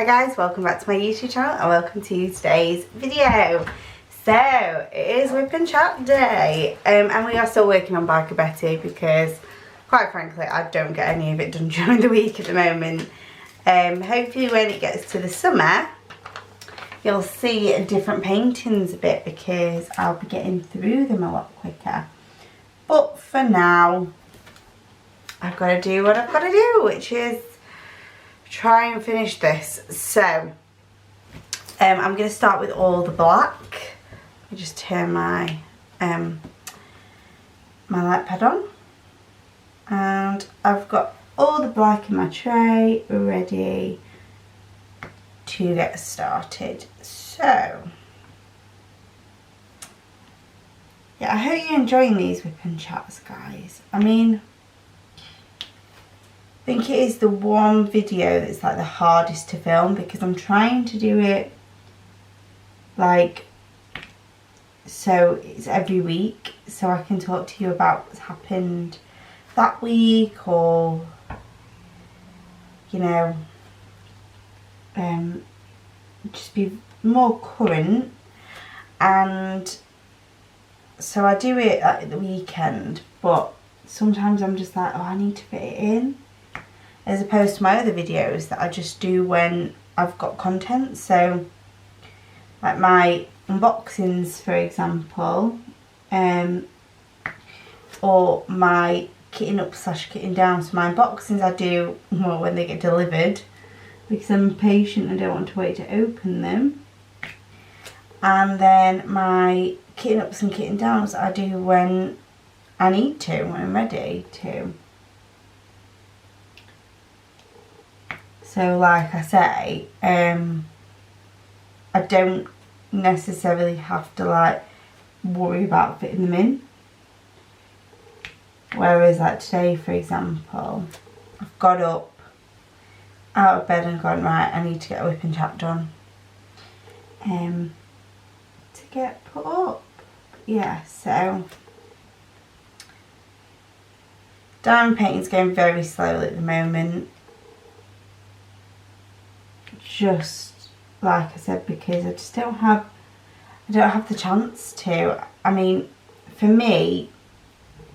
Hi guys, welcome back to my YouTube channel and welcome to today's video. So, it is WIP and Chat day and we are still working on Biker Betty because quite frankly I don't get any of it done during the week at the moment. Hopefully when it gets to the summer you'll see different paintings a bit because I'll be getting through them a lot quicker. But for now I've got to do what I've got to do, which is try and finish this. So I'm going to start with all the black. I just turn my my light pad on and I've got all the black in my tray ready to get started. So yeah, I hope you're enjoying these WIP and Chats, guys. I mean, I think it is the one video that's like the hardest to film because I'm trying to do it like so it's every week so I can talk to you about what's happened that week, or you know, just be more current. And so I do it at the weekend, but sometimes I'm just like, oh, I need to fit it in, as opposed to my other videos that I just do when I've got content. So like my unboxings, for example, or my kitting up / kitting down. So my unboxings I do more when they get delivered because I'm impatient and don't want to wait to open them. And then my kitting ups and kitting downs I do when I need to, when I'm ready to. So like I say, I don't necessarily have to like worry about fitting them in. Whereas like today, for example, I've got up out of bed and gone, right, I need to get a WIP and Chat done to get put up. Yeah, so diamond painting's going very slowly at the moment. Just like I said, because I just don't have the chance to. I mean, for me,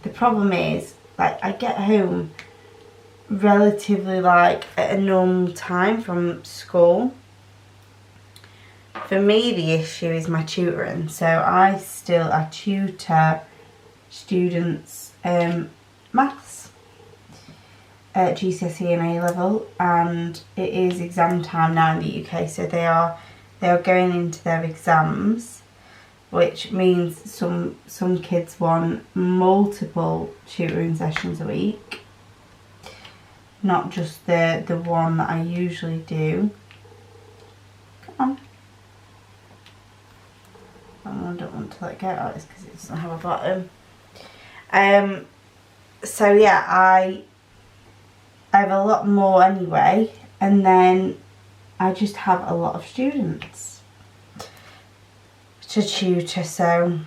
the problem is like I get home relatively like at a normal time from school. For me, the issue is my tutoring. So I tutor students maths at GCSE and A level, and it is exam time now in the UK, so they are going into their exams, which means some kids want multiple tutoring sessions a week, not just the one that I usually do. Come on. I don't want to let go of this because it doesn't have a bottom. So yeah, I have a lot more anyway, and then I just have a lot of students to tutor, so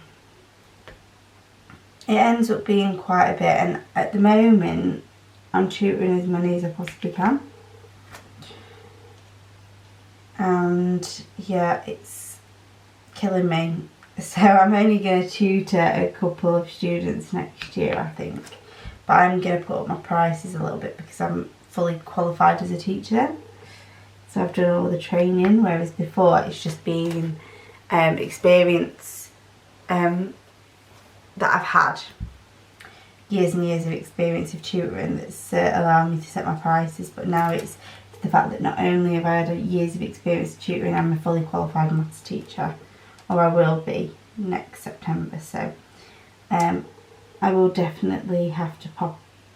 it ends up being quite a bit. And at the moment I'm tutoring as many as I possibly can, and yeah, it's killing me. So I'm only going to tutor a couple of students next year, I think. But I'm going to put up my prices a little bit because I'm fully qualified as a teacher then. So I've done all the training, whereas before it's just been experience that I've had. Years and years of experience of tutoring that's allowing me to set my prices. But now it's the fact that not only have I had years of experience of tutoring, I'm a fully qualified maths teacher, or I will be next September. So I will definitely have to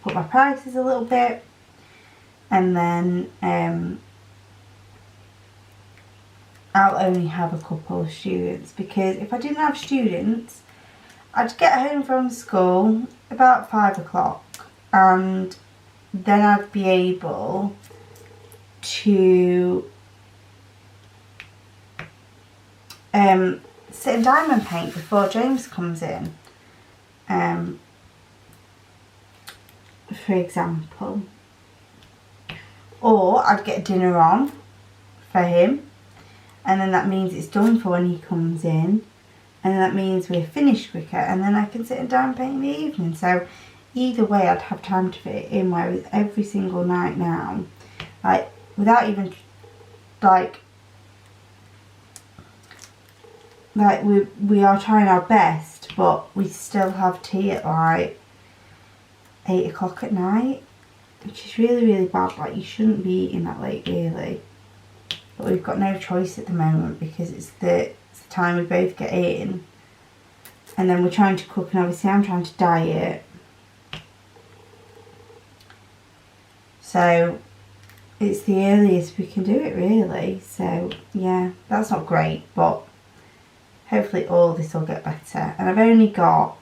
put my prices a little bit, and then I'll only have a couple of students, because if I didn't have students I'd get home from school about 5 o'clock and then I'd be able to sit and diamond paint before James comes in, for example. Or I'd get dinner on for him, and then that means it's done for when he comes in, and that means we're finished quicker, and then I can sit and down and paint in the evening. So either way I'd have time to fit it in, whereas every single night now, like without even like we are trying our best, but we still have tea at like 8 o'clock at night, which is really, really bad. Like, you shouldn't be eating that late, really. But we've got no choice at the moment because it's the time we both get in. And then we're trying to cook, and obviously I'm trying to diet. So it's the earliest we can do it, really. So yeah, that's not great, but hopefully all this will get better. And I've only got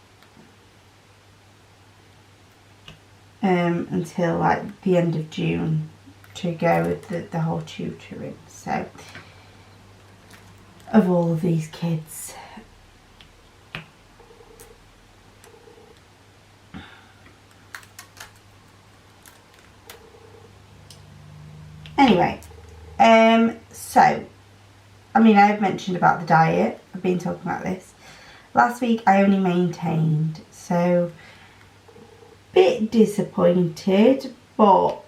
until like the end of June to go with the whole tutoring, so of all of these kids. Anyway, so I mean, I've mentioned about the diet. I've been talking about this. Last week I only maintained, so bit disappointed, but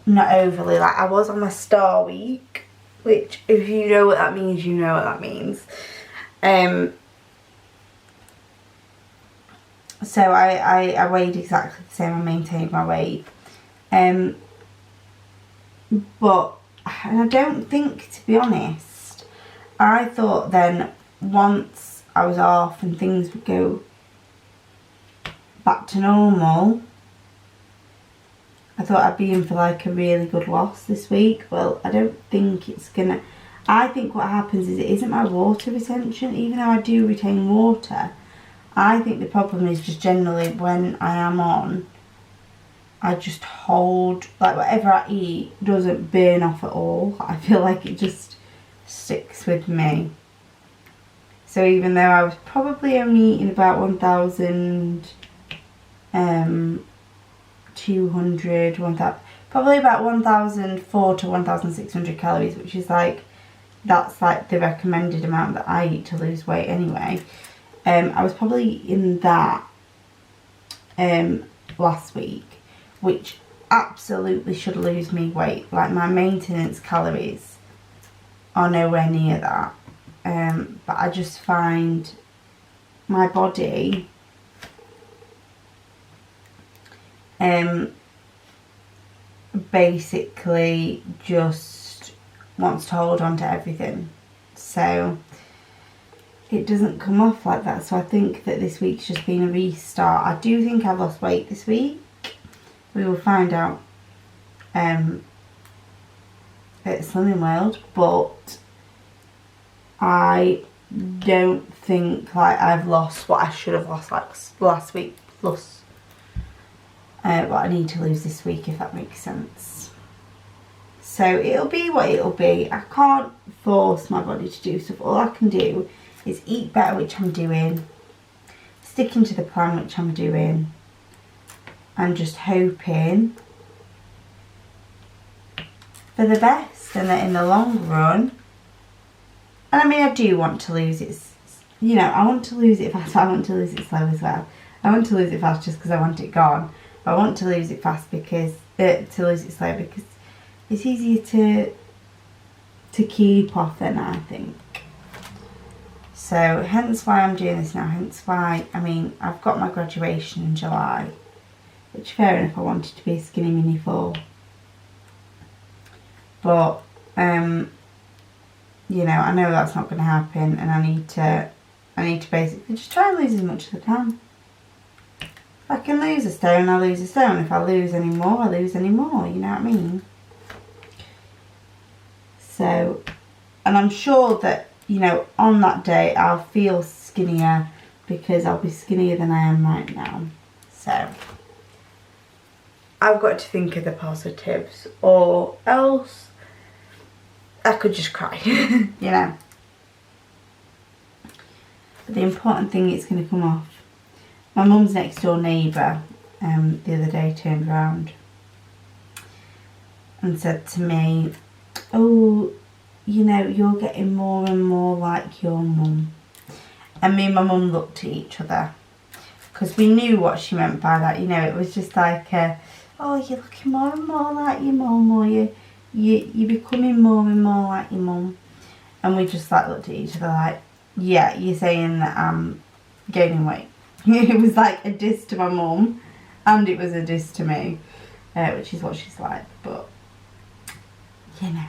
not overly. Like, I was on my star week, which if you know what that means, you know what that means. So I weighed exactly the same. I maintained my weight. But I don't think, to be honest, I thought then once I was off and things would go back to normal, I thought I'd be in for like a really good loss this week. Well, I don't think it's gonna. I think what happens is it isn't my water retention, even though I do retain water. I think the problem is just generally when I am on, I just hold, like whatever I eat doesn't burn off at all. I feel like it just sticks with me. So even though I was probably only eating about 1,200, probably about 1,004 to 1,600 calories, which is like, that's like the recommended amount that I eat to lose weight anyway. I was probably in that last week, which absolutely should lose me weight. Like, my maintenance calories are nowhere near that. But I just find my body basically just wants to hold on to everything. So it doesn't come off like that. So I think that this week's just been a restart. I do think I've lost weight this week. We will find out at Slimming World, but I don't think like I've lost what I should have lost like last week, plus what I need to lose this week, if that makes sense. So it'll be what it'll be. I can't force my body to do stuff. All I can do is eat better, which I'm doing, sticking to the plan, which I'm doing, and just hoping for the best, and that in the long run, and I mean, I do want to lose it, you know, I want to lose it fast, I want to lose it slow as well. I want to lose it fast just because I want it gone, but I want to lose it fast because, to lose it slow because it's easier to keep off then, I think. So hence why I'm doing this now, hence why, I mean, I've got my graduation in July, which fair enough, I wanted to be a skinny mini for. But, you know, I know that's not going to happen, and I need to basically just try and lose as much as I can. If I can lose a stone, I lose a stone. If I lose any more, I lose any more, you know what I mean? So, and I'm sure that, you know, on that day I'll feel skinnier because I'll be skinnier than I am right now. So I've got to think of the positives, or else I could just cry, you know. But the important thing is going to come off. My mum's next door neighbour the other day turned around and said to me, oh, you know, you're getting more and more like your mum. And me and my mum looked at each other, because we knew what she meant by that. You know, it was just like, oh, you're looking more and more like your mum, or you're becoming more and more like your mum. And we just like looked at each other like, yeah, you're saying that I'm gaining weight. It was like a diss to my mum, and it was a diss to me, which is what she's like. But, you know.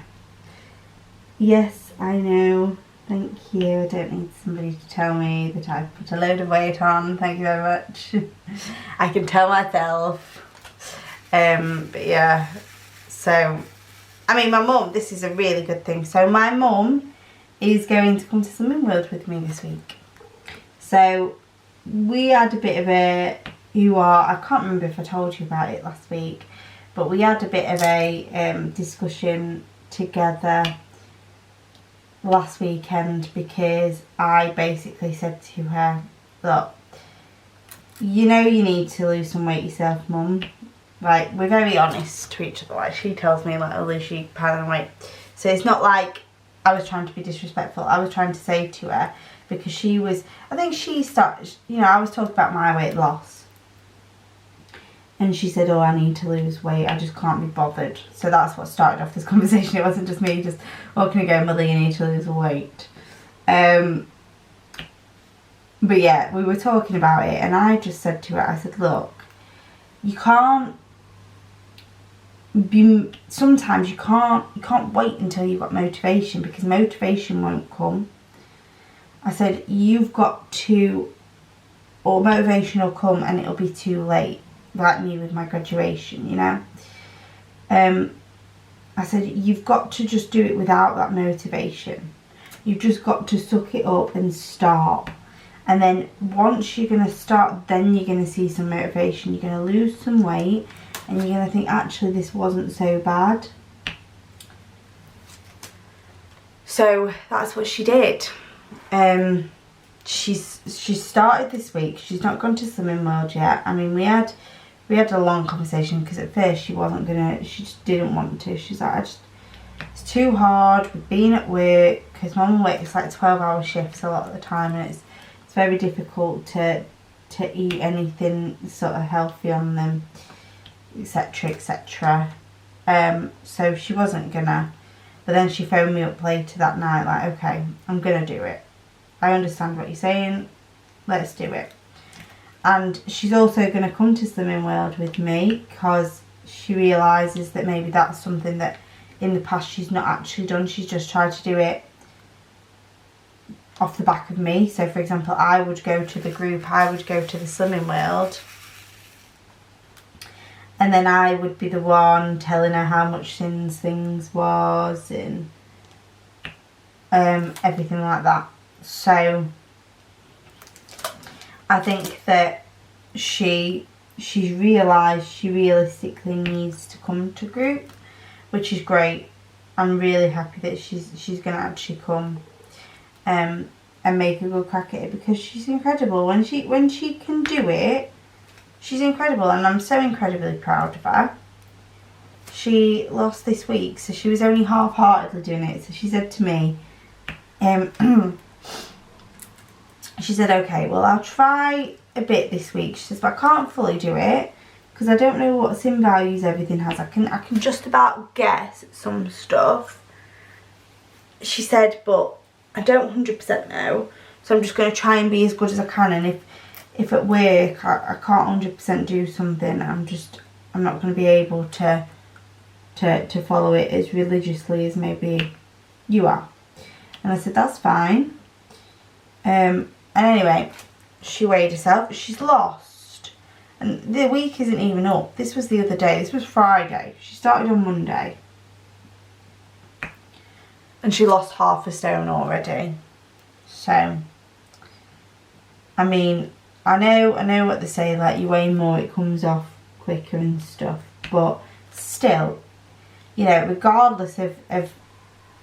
Yes, I know. Thank you. I don't need somebody to tell me that I've put a load of weight on. Thank you very much. I can tell myself. But yeah. So, I mean, my mum, this is a really good thing. So my mum is going to come to Slimming World with me this week. So we had a bit of a I can't remember if I told you about it last week, but we had a bit of a discussion together last weekend, because I basically said to her, look, you know you need to lose some weight yourself, mum. Like, we're very honest to each other. Like, she tells me, like, I'll lose you pound of weight. So it's not like I was trying to be disrespectful. I was trying to say to her, because she was, I think she started, you know, I was talking about my weight loss. And she said, oh, I need to lose weight. I just can't be bothered. So that's what started off this conversation. It wasn't just me just walking and going, Mother, you need to lose weight. But yeah, we were talking about it. And I just said to her, I said, look, you can't sometimes you can't wait until you've got motivation, because motivation won't come. I said, you've got to, or motivation will come and it'll be too late. Like me with my graduation, you know. I said, you've got to just do it without that motivation. You've just got to suck it up and start. And then once you're going to start, then you're going to see some motivation. You're going to lose some weight and you're going to think, actually, this wasn't so bad. So that's what she did. She started this week. She's not gone to Slimming World yet. I mean, we had a long conversation, because at first she just didn't want to. She's like, it's too hard with being at work, because mum works like 12-hour shifts a lot of the time, and it's very difficult to eat anything sort of healthy on them, etc, etc. So she wasn't gonna, but then she phoned me up later that night like, okay, I'm gonna do it. I understand what you're saying, let's do it. And she's also going to come to Slimming World with me, because she realises that maybe that's something that in the past she's not actually done. She's just tried to do it off the back of me. So for example, I would go to the group, I would go to the Slimming World, and then I would be the one telling her how much things was and everything like that. So I think that she's realised she realistically needs to come to group, which is great. I'm really happy that she's going to actually come and make a good crack at it, because she's incredible. When she can do it, she's incredible, and I'm so incredibly proud of her. She lost this week, so she was only half-heartedly doing it. So she said to me, she said, okay, well, I'll try a bit this week. She says, but I can't fully do it because I don't know what sim values everything has. I can just about guess at some stuff. She said, but I don't 100% know. So I'm just going to try and be as good as I can. And if at work I can't 100% do something, I'm not going to be able to follow it as religiously as maybe you are. And I said, that's fine. And anyway, she weighed herself. She's lost. And the week isn't even up. This was the other day. This was Friday. She started on Monday. And she lost half a stone already. So, I mean, I know what they say, like, you weigh more, it comes off quicker and stuff. But still, you know, regardless of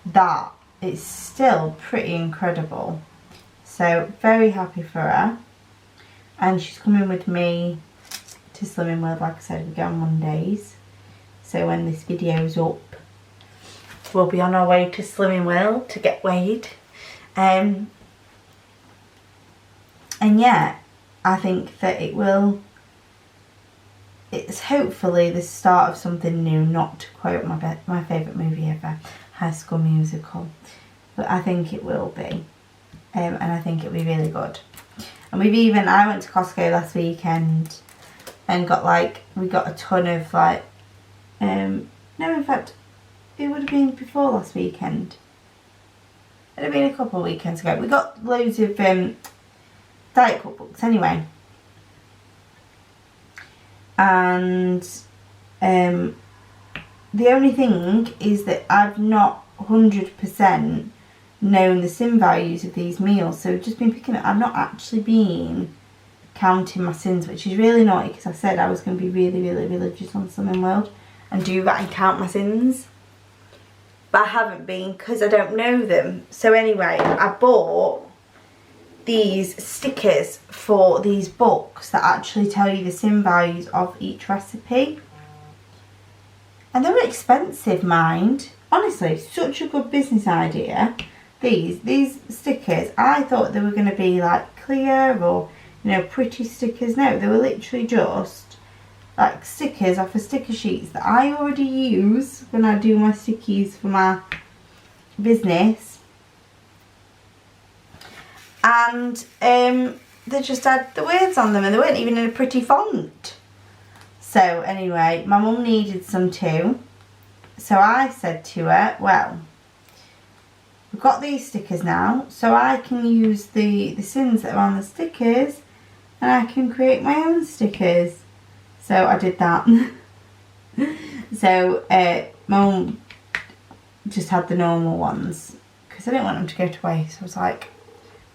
that, it's still pretty incredible. So, very happy for her. And she's coming with me to Slimming World, like I said, we go on Mondays. So when this video is up, we'll be on our way to Slimming World to get weighed. And yeah, I think that it's hopefully the start of something new, not to quote my favourite movie ever, High School Musical. But I think it will be. And I think it'll be really good. And I went to Costco last weekend and we got a ton of no, in fact, it would have been before last weekend. It would have been a couple of weekends ago. We got loads of diet cookbooks anyway. And the only thing is that I've not 100% known the sin values of these meals. So I've just been picking up. I've not actually been counting my sins, which is really naughty because I said I was going to be really, really religious on Slimming World and do that and count my sins. But I haven't been because I don't know them. So anyway, I bought these stickers for these books that actually tell you the sin values of each recipe. And they were expensive, mind. Honestly, such a good business idea. These stickers, I thought they were going to be like clear or, you know, pretty stickers. No, they were literally just like stickers off of sticker sheets that I already use when I do my stickies for my business. And they just had the words on them and they weren't even in a pretty font. So anyway, my mum needed some too. So I said to her, well, we've got these stickers now, so I can use the sins that are on the stickers and I can create my own stickers. So I did that. So my mum just had the normal ones because I didn't want them to go to waste. I was like,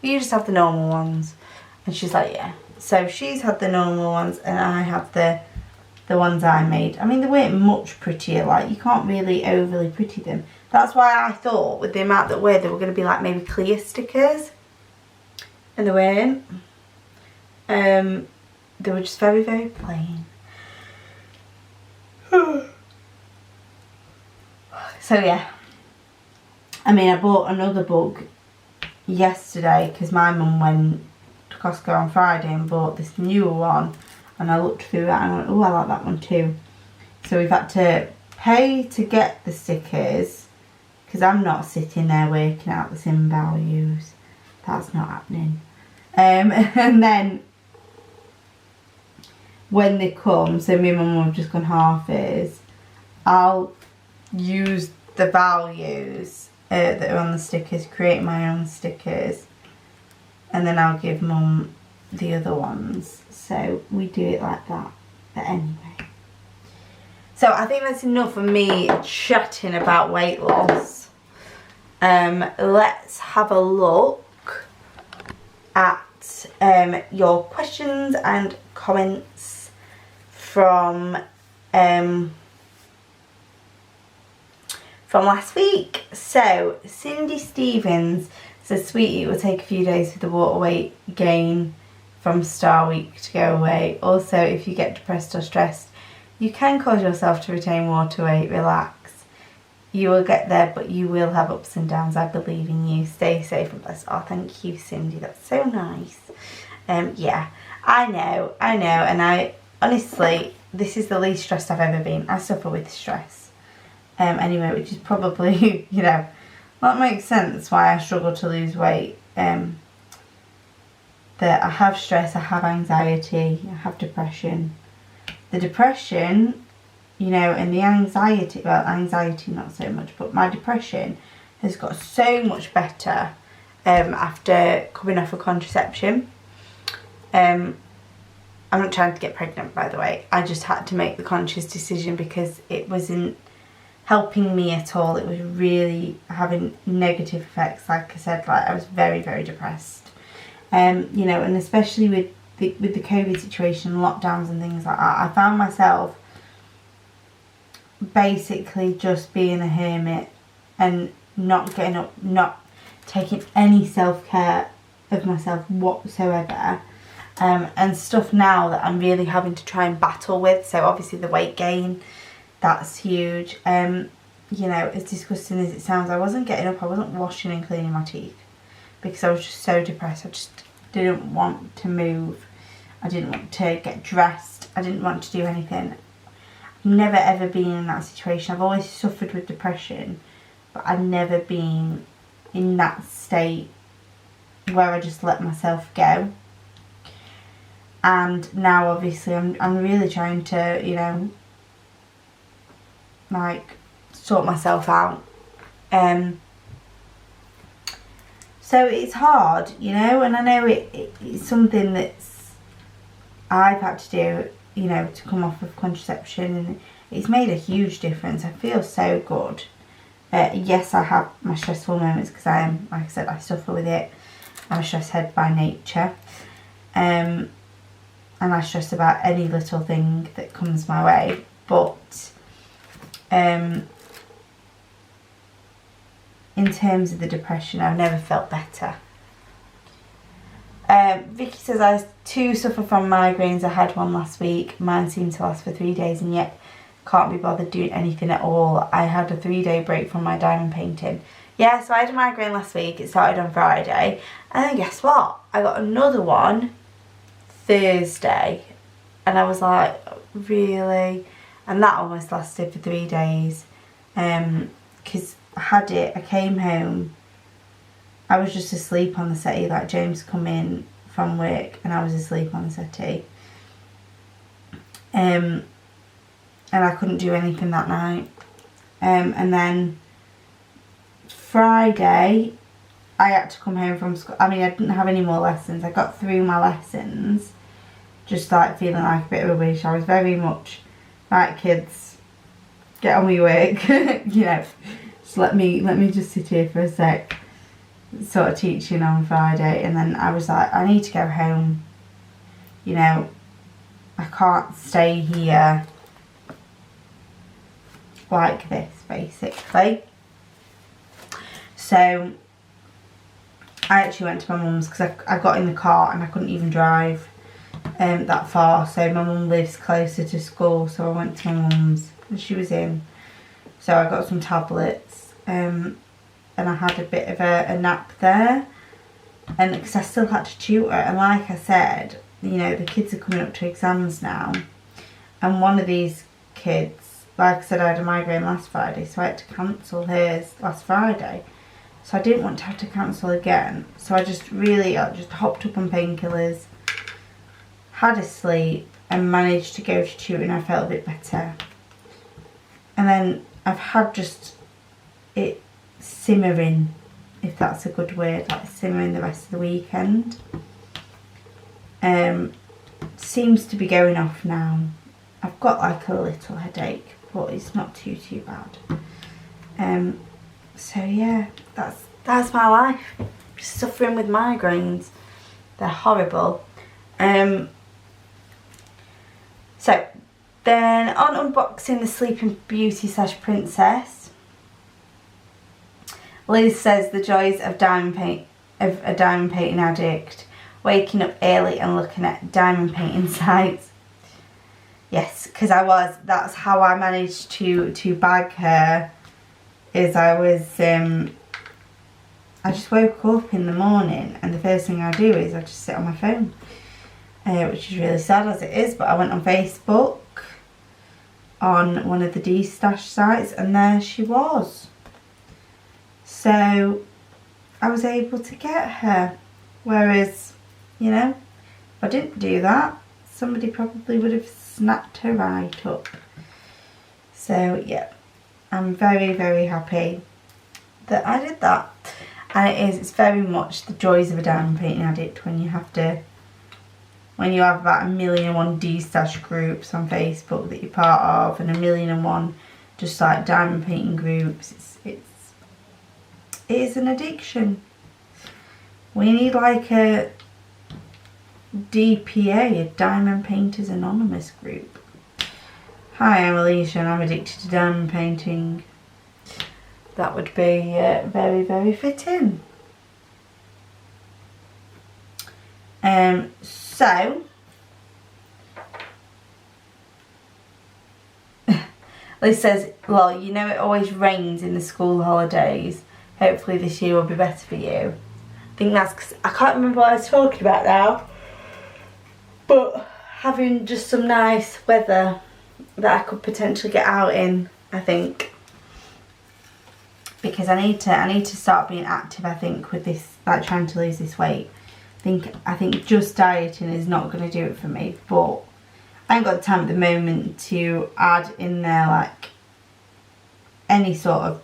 you just have the normal ones. And she's like, yeah. So she's had the normal ones and I have the ones I made. I mean, they weren't much prettier. Like, you can't really overly pretty them. That's why I thought with the amount that were, they were going to be like maybe clear stickers. And they weren't. They were just very, very plain. So yeah. I mean, I bought another book yesterday because my mum went to Costco on Friday and bought this newer one, and I looked through it and I went, oh, I like that one too. So we've had to pay to get the stickers because I'm not sitting there working out the sin values. That's not happening. And then when they come, so me and my mum have just gone half-ears, I'll use the values that are on the stickers, create my own stickers, and then I'll give mum the other ones. So we do it like that. But anyway, so I think that's enough of me chatting about weight loss. Let's have a look at your questions and comments from last week. So Cindy Stevens says, sweetie, it will take a few days for the water weight gain from Star Week to go away. Also, if you get depressed or stressed, you can cause yourself to retain water weight. Relax. You will get there, but you will have ups and downs. I believe in you. Stay safe and blessed. Oh, thank you, Cindy. That's so nice. Yeah, I know. And I honestly, this is the least stressed I've ever been. I suffer with stress. Anyway, which is probably, you know, that makes sense why I struggle to lose weight. That I have stress, I have anxiety, I have depression. The depression, you know, and the anxiety, well, anxiety not so much, but my depression has got so much better after coming off of contraception. I'm not trying to get pregnant, by the way. I just had to make the conscious decision because it wasn't helping me at all. It was really having negative effects. Like I said, like I was very, very depressed. You know, and especially with the COVID situation, lockdowns and things like that, I found myself basically just being a hermit and not getting up, not taking any self-care of myself whatsoever. And stuff now that I'm really having to try and battle with. So obviously the weight gain, that's huge. You you know, as disgusting as it sounds, I wasn't getting up, I wasn't washing and cleaning my teeth because I was just so depressed. I just didn't want to move. I didn't want to get dressed. I didn't want to do anything. I've never ever been in that situation. I've always suffered with depression, but I've never been in that state where I just let myself go. And now obviously I'm really trying to, you know, like sort myself out. So it's hard, you know, and I know it's something that's I've had to do, you know, to come off of contraception, and it's made a huge difference. I feel so good. Yes, I have my stressful moments because I am, like I said, I suffer with it. I'm a stress head by nature. And I stress about any little thing that comes my way. But in terms of the depression, I've never felt better. Vicky says, I too suffer from migraines. I had one last week. Mine seemed to last for 3 days and yet can't be bothered doing anything at all. I had a 3-day break from my diamond painting. Yeah, so I had a migraine last week. It started on Friday. And then guess what? I got another one Thursday. And I was like, really? And that almost lasted for 3 days. Because I had it, I came home. I was just asleep on the settee. Like, James come in from work and I was asleep on the settee. And I couldn't do anything that night. And then Friday, I had to come home from school. I mean, I didn't have any more lessons. I got through my lessons, just like feeling like a bit of a wish. I was very much, right, kids, get on with your work. You know, just let me just sit here for a sec. Sort of teaching on Friday, and then I was like, I need to go home. You know, I can't stay here like this, basically. So I actually went to my mum's because I got in the car and I couldn't even drive that far. So my mum lives closer to school, so I went to my mum's and she was in. So I got some tablets and I had a bit of a nap there, and because I still had to tutor, and like I said, you know, the kids are coming up to exams now, and one of these kids, like I said, I had a migraine last Friday, so I had to cancel hers last Friday. So I didn't want to have to cancel again. So I just hopped up on painkillers, had a sleep, and managed to go to tutoring. I felt a bit better. And then I've had just it simmering, if that's a good word, like simmering the rest of the weekend. Seems to be going off now. I've got like a little headache, but it's not too bad. So yeah, that's my life. Just suffering with migraines. They're horrible. So then on unboxing the Sleeping Beauty / Princess, Liz says the joys of a diamond painting addict, waking up early and looking at diamond painting sites. Yes, because that's how I managed to bag her. Is I just woke up in the morning and the first thing I do is I just sit on my phone, which is really sad as it is, but I went on Facebook on one of the D-stash sites and there she was. So I was able to get her, whereas, you know, if I didn't do that, somebody probably would have snapped her right up. So yeah, I'm very, very happy that I did that. And it's very much the joys of a diamond painting addict when you have about 1,000,001 D-stash groups on Facebook that you're part of, and 1,000,001 just like diamond painting groups. It is an addiction. We need like a DPA, a Diamond Painters Anonymous group. Hi, I'm Alicia and I'm addicted to diamond painting. That would be very, very fitting. So Liz says, well, you know it always rains in the school holidays. Hopefully this year will be better for you. I think that's because I can't remember what I was talking about now. But having just some nice weather that I could potentially get out in, I think. Because I need to start being active, I think, with this, like trying to lose this weight. I think just dieting is not going to do it for me, but I ain't got the time at the moment to add in there like any sort of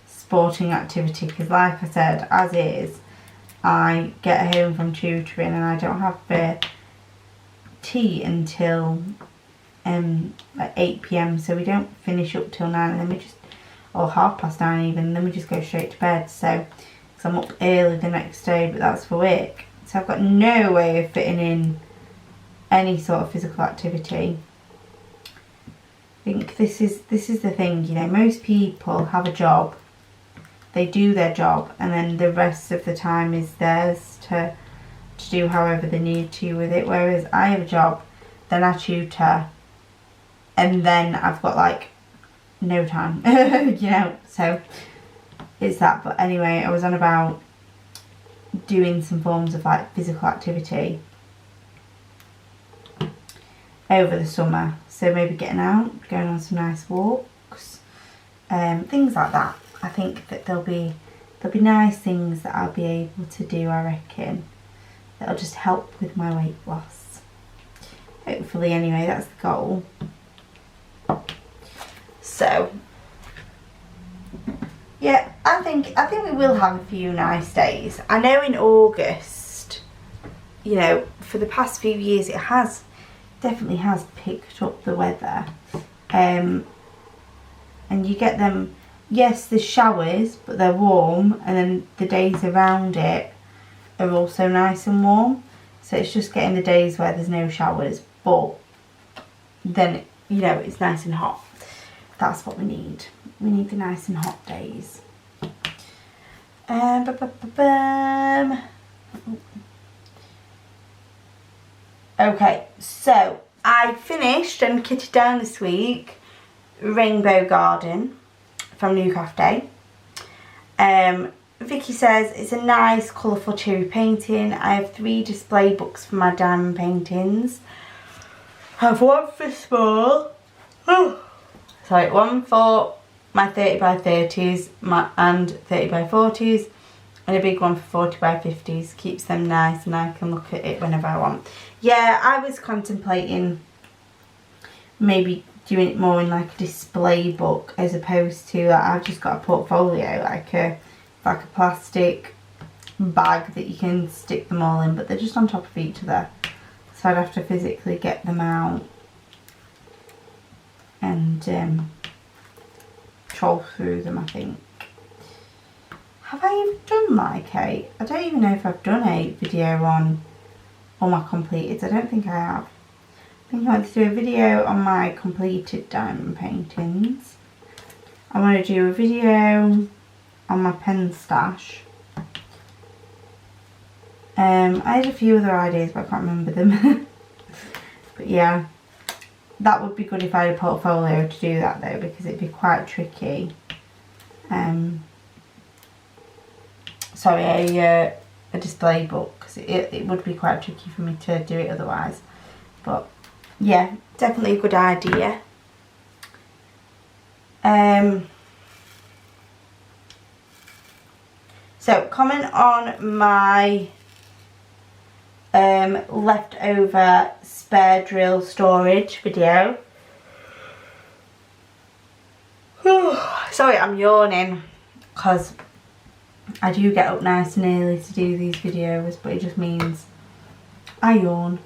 sporting activity, because like I said, as is, I get home from tutoring and I don't have tea until like 8 p.m, so we don't finish up till 9, and then we just, or 9:30 even, and then we just go straight to bed. So, because I'm up early the next day, but that's for work, so I've got no way of fitting in any sort of physical activity. I think this is the thing, you know, most people have a job, they do their job, and then the rest of the time is theirs to do however they need to with it, whereas I have a job, then I tutor, and then I've got like no time, you know, so it's that. But anyway, I was on about doing some forms of like physical activity over the summer, so maybe getting out, going on some nice walks, things like that. I think that there'll be nice things that I'll be able to do, I reckon, that'll just help with my weight loss, hopefully. Anyway, that's the goal. So yeah, I think we will have a few nice days. I know in August, you know, for the past few years it definitely has picked up the weather, and you get them, yes, there's showers, but they're warm, and then the days around it are also nice and warm, so it's just getting the days where there's no showers, but then, you know, it's nice and hot. That's what we need. We need the nice and hot days. Okay, so I finished and kitted down this week Rainbow Garden from New Craft Day. Vicky says it's a nice colourful cheery painting. I have 3 display books for my diamond paintings. I have one for small. Sorry, one for my 30 by 30s and 30 by 40s, and a big one for 40 by 50s. Keeps them nice and I can look at it whenever I want. Yeah, I was contemplating maybe doing it more in like a display book as opposed to, like, I've just got a portfolio, like a plastic bag that you can stick them all in, but they're just on top of each other, so I'd have to physically get them out and troll through them, I think. Have I even done like I don't even know if I've done a video on all my completed. I don't think I have. I think I want to do a video on my completed diamond paintings. I want to do a video on my pen stash. I had a few other ideas, but I can't remember them. But yeah, that would be good if I had a portfolio to do that though, because it'd be quite tricky. Sorry, a display book, because it would be quite tricky for me to do it otherwise. But yeah, definitely a good idea. So comment on my leftover spare drill storage video. Sorry, I'm yawning because I do get up nice and early to do these videos, but it just means I yawn.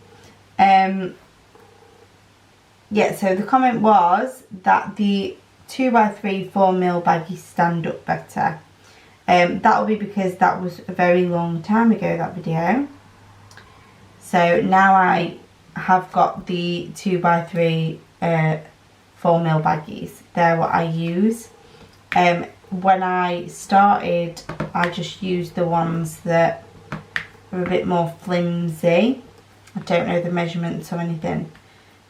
Yeah, so the comment was that the 2x3 4mm baggies stand up better. That will be because that was a very long time ago, that video. So now I have got the 2x3 4mm baggies. They're what I use. When I started, I just used the ones that are a bit more flimsy. I don't know the measurements or anything,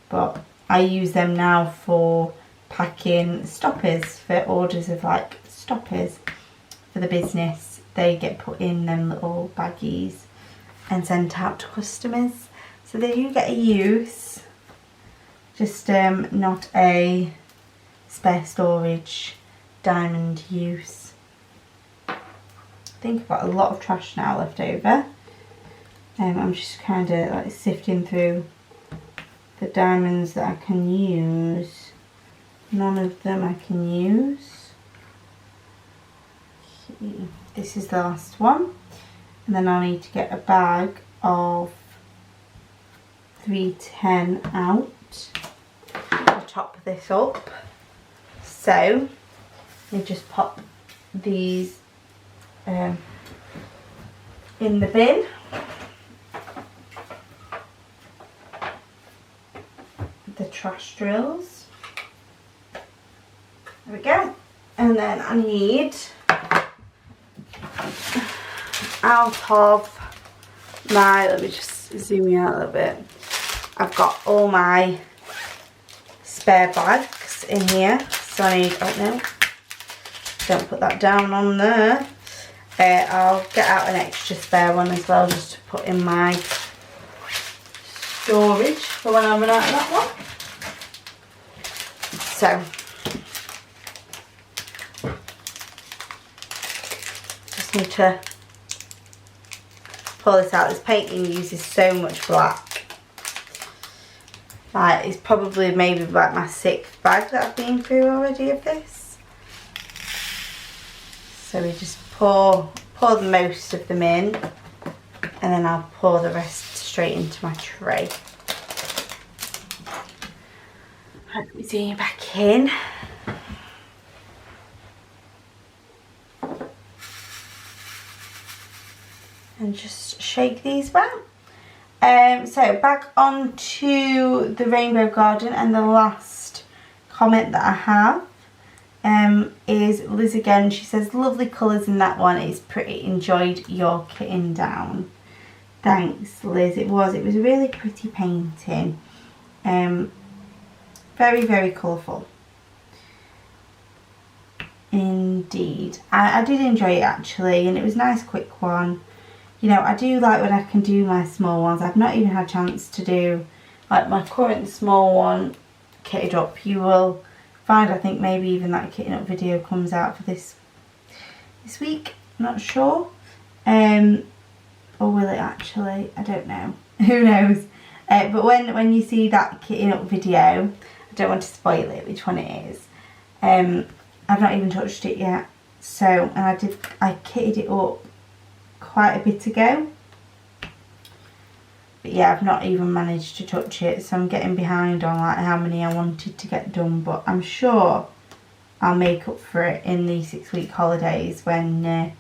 but I use them now for packing stoppers for orders of like stoppers for the business. They get put in them little baggies and sent out to customers. So they do get a use, just not a spare storage diamond use. I think I've got a lot of trash now left over. I'm just kind of like sifting through the diamonds that I can use. None of them I can use. Okay. This is the last one. And then I'll need to get a bag of 310 out to top this up. So you just pop these in the bin. The trash drills. There we go. And then I need out of my, let me just zoom you out a little bit. I've got all my spare bags in here. So I need, oh no, don't put that down on there. I'll get out an extra spare one as well, just to put in my storage for when I run out of that one. So, just need to pull this out. This painting uses so much black. Like, it's probably maybe like my 6th bag that I've been through already of this. So we just pour the most of them in, and then I'll pour the rest straight into my tray. Let me zoom you back in. And just shake these well. So back on to the rainbow garden, and the last comment that I have is Liz again. She says, lovely colours in that one, it's pretty, enjoyed your kitting down. Thanks Liz, it was a really pretty painting. Very, very colourful. Indeed. I did enjoy it actually, and it was a nice quick one. You know, I do like when I can do my small ones. I've not even had a chance to do like my current small one kitted up. You will find, I think maybe even that kitting up video comes out for this week. I'm not sure. Or will it actually? I don't know. Who knows? But when you see that kitting up video, I don't want to spoil it, which one it is. I've not even touched it yet. So, and I kitted it up quite a bit ago. But yeah, I've not even managed to touch it. So I'm getting behind on like how many I wanted to get done. But I'm sure I'll make up for it in the 6-week holidays when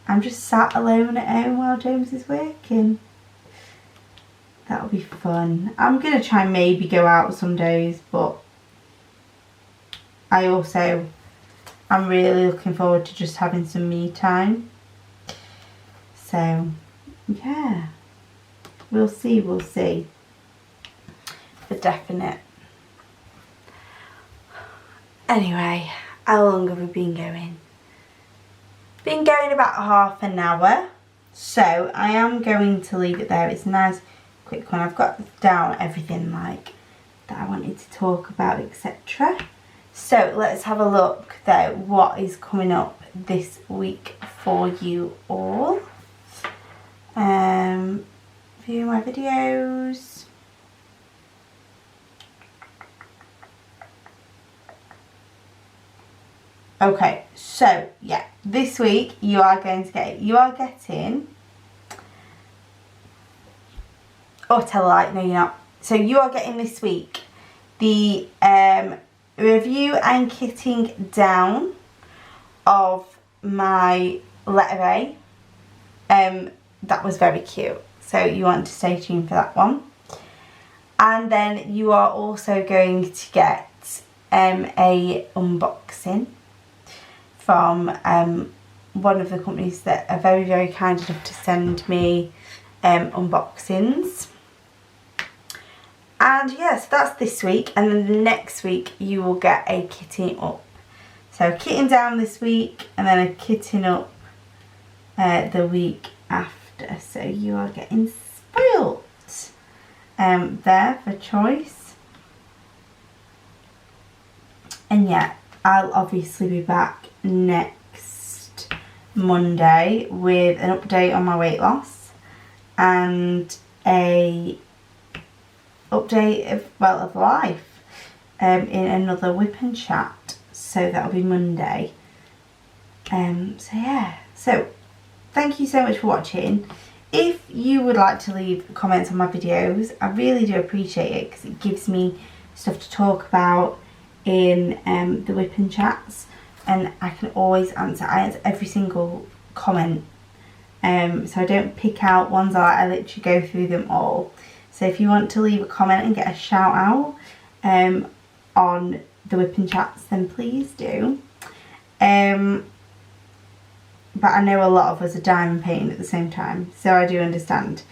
I'm just sat alone at home while James is working. That'll be fun. I'm going to try and maybe go out some days, but I'm really looking forward to just having some me time. So, yeah. We'll see. For definite. Anyway, how long have we been going? Been going about half an hour. So, I am going to leave it there. It's a nice quick one. I've got down everything like that I wanted to talk about, etc. So let's have a look though what is coming up this week for you all. View my videos. Okay, so yeah, this week you are getting oh, tell a lie, no you're not. So you are getting this week the review and kitting down of my letter A. That was very cute, so you want to stay tuned for that one. And then you are also going to get a unboxing from one of the companies that are very, very kind enough to send me unboxings. And yes, that's this week, and then next week you will get a kitting up. So kitting down this week, and then a kitting up the week after. So you are getting spoilt there for choice. And yeah, I'll obviously be back next Monday with an update on my weight loss and a update of life in another WIP and Chat. So that'll be Monday. So yeah, so thank you so much for watching. If you would like to leave comments on my videos, I really do appreciate it, because it gives me stuff to talk about in the WIP and Chats, and I can always answer. I answer every single comment, so I don't pick out ones. I literally go through them all. So if you want to leave a comment and get a shout out on the WIP and Chats, then please do. But I know a lot of us are diamond painting at the same time, so I do understand.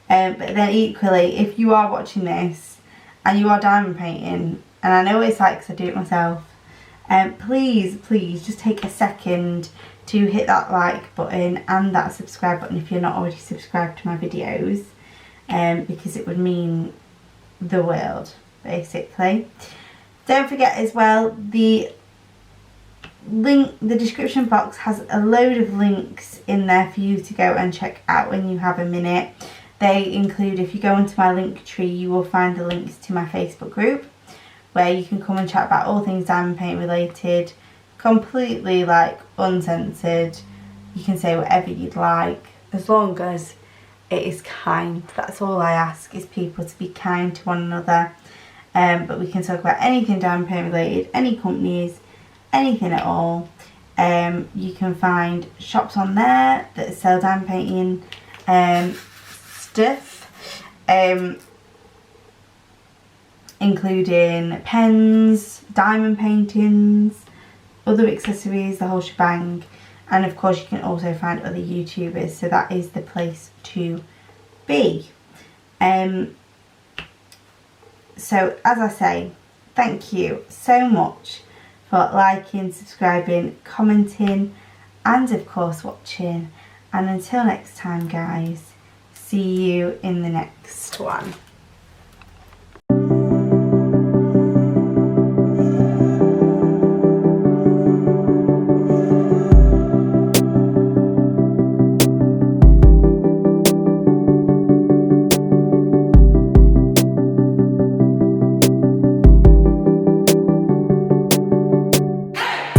But then equally, if you are watching this and you are diamond painting, and I know what it's like because I do it myself, please just take a second to hit that like button and that subscribe button if you're not already subscribed to my videos, because it would mean the world, basically. Don't forget as well, the description box has a load of links in there for you to go and check out when you have a minute. They include, if you go into my link tree, you will find the links to my Facebook group, where you can come and chat about all things diamond paint related, completely like uncensored. You can say whatever you'd like, as long as it is kind. That's all I ask, is people to be kind to one another. But we can talk about anything diamond paint related, any companies, anything at all. You can find shops on there that sell diamond painting stuff, including pens, diamond paintings, other accessories, the whole shebang. And of course you can also find other YouTubers, so that is the place to be. So as I say, thank you so much for liking, subscribing, commenting, and of course watching. And until next time guys, see you in the next one.